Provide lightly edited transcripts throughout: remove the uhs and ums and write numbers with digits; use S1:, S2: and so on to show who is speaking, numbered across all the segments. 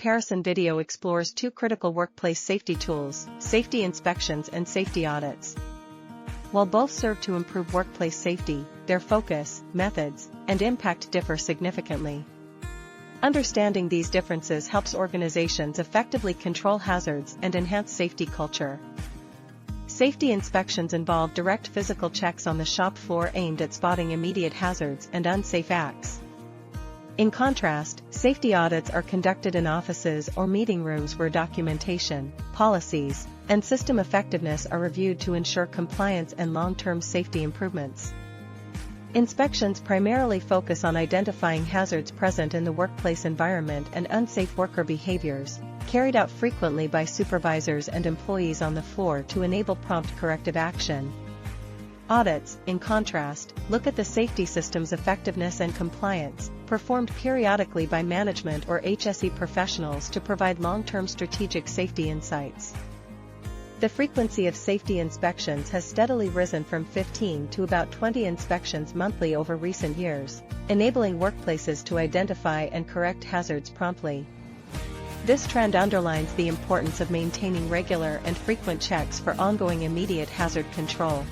S1: comparison video explores two critical workplace safety tools, safety inspections and safety audits. While both serve to improve workplace safety, their focus, methods, and impact differ significantly. Understanding these differences helps organizations effectively control hazards and enhance safety culture. Safety inspections involve direct physical checks on the shop floor aimed at spotting immediate hazards and unsafe acts. In contrast, safety audits are conducted in offices or meeting rooms where documentation, policies, and system effectiveness are reviewed to ensure compliance and long-term safety improvements. Inspections primarily focus on identifying hazards present in the workplace environment and unsafe worker behaviors, carried out frequently by supervisors and employees on the floor to enable prompt corrective action. Audits, in contrast, look at the safety system's effectiveness and compliance, performed periodically by management or HSE professionals to provide long-term strategic safety insights. The frequency of safety inspections has steadily risen from 15 to about 20 inspections monthly over recent years, enabling workplaces to identify and correct hazards promptly. This trend underlines the importance of maintaining regular and frequent checks for ongoing immediate hazard control.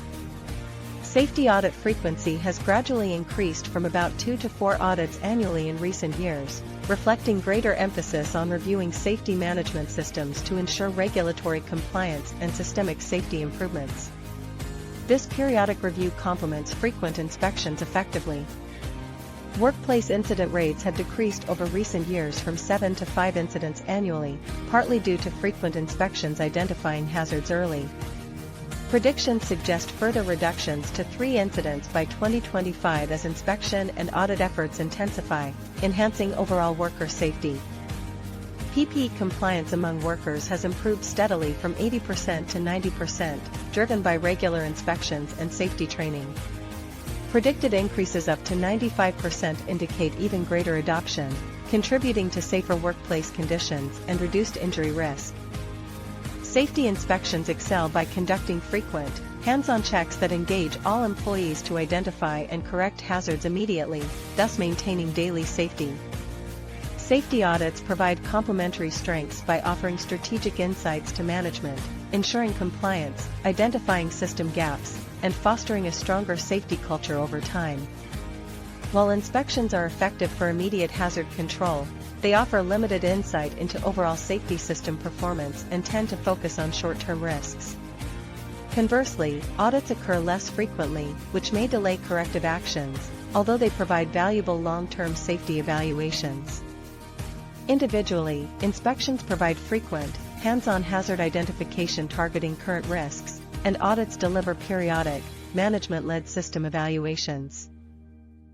S1: Safety audit frequency has gradually increased from about 2 to 4 audits annually in recent years, reflecting greater emphasis on reviewing safety management systems to ensure regulatory compliance and systemic safety improvements. This periodic review complements frequent inspections effectively. Workplace incident rates have decreased over recent years from 7 to 5 incidents annually, partly due to frequent inspections identifying hazards early. Predictions suggest further reductions to 3 incidents by 2025 as inspection and audit efforts intensify, enhancing overall worker safety. PPE compliance among workers has improved steadily from 80% to 90%, driven by regular inspections and safety training. Predicted increases up to 95% indicate even greater adoption, contributing to safer workplace conditions and reduced injury risk. Safety inspections excel by conducting frequent, hands-on checks that engage all employees to identify and correct hazards immediately, thus maintaining daily safety. Safety audits provide complementary strengths by offering strategic insights to management, ensuring compliance, identifying system gaps, and fostering a stronger safety culture over time. While inspections are effective for immediate hazard control, they offer limited insight into overall safety system performance and tend to focus on short-term risks. Conversely, audits occur less frequently, which may delay corrective actions, although they provide valuable long-term safety evaluations. Individually, inspections provide frequent, hands-on hazard identification targeting current risks, and audits deliver periodic, management-led system evaluations.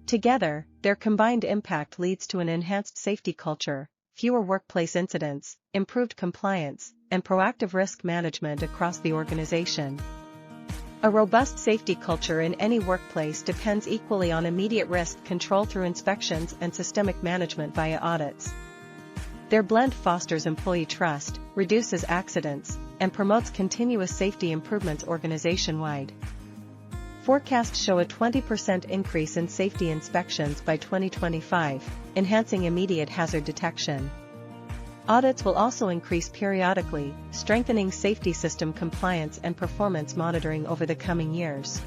S1: Together, their combined impact leads to an enhanced safety culture, fewer workplace incidents, improved compliance, and proactive risk management across the organization. A robust safety culture in any workplace depends equally on immediate risk control through inspections and systemic management via audits. Their blend fosters employee trust, reduces accidents, and promotes continuous safety improvements organization-wide. Forecasts show a 20% increase in safety inspections by 2025, enhancing immediate hazard detection. Audits will also increase periodically, strengthening safety system compliance and performance monitoring over the coming years.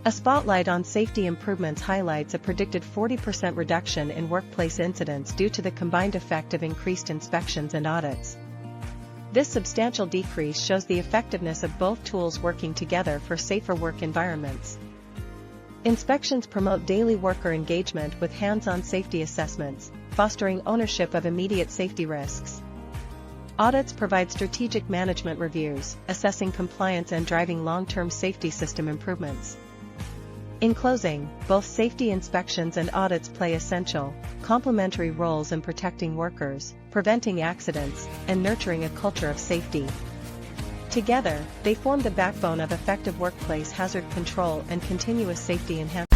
S1: A spotlight on safety improvements highlights a predicted 40% reduction in workplace incidents due to the combined effect of increased inspections and audits. This substantial decrease shows the effectiveness of both tools working together for safer work environments. Inspections promote daily worker engagement with hands-on safety assessments, fostering ownership of immediate safety risks. Audits provide strategic management reviews, assessing compliance and driving long-term safety system improvements. In closing, both safety inspections and audits play essential, complementary roles in protecting workers, preventing accidents, and nurturing a culture of safety. Together, they form the backbone of effective workplace hazard control and continuous safety enhancement.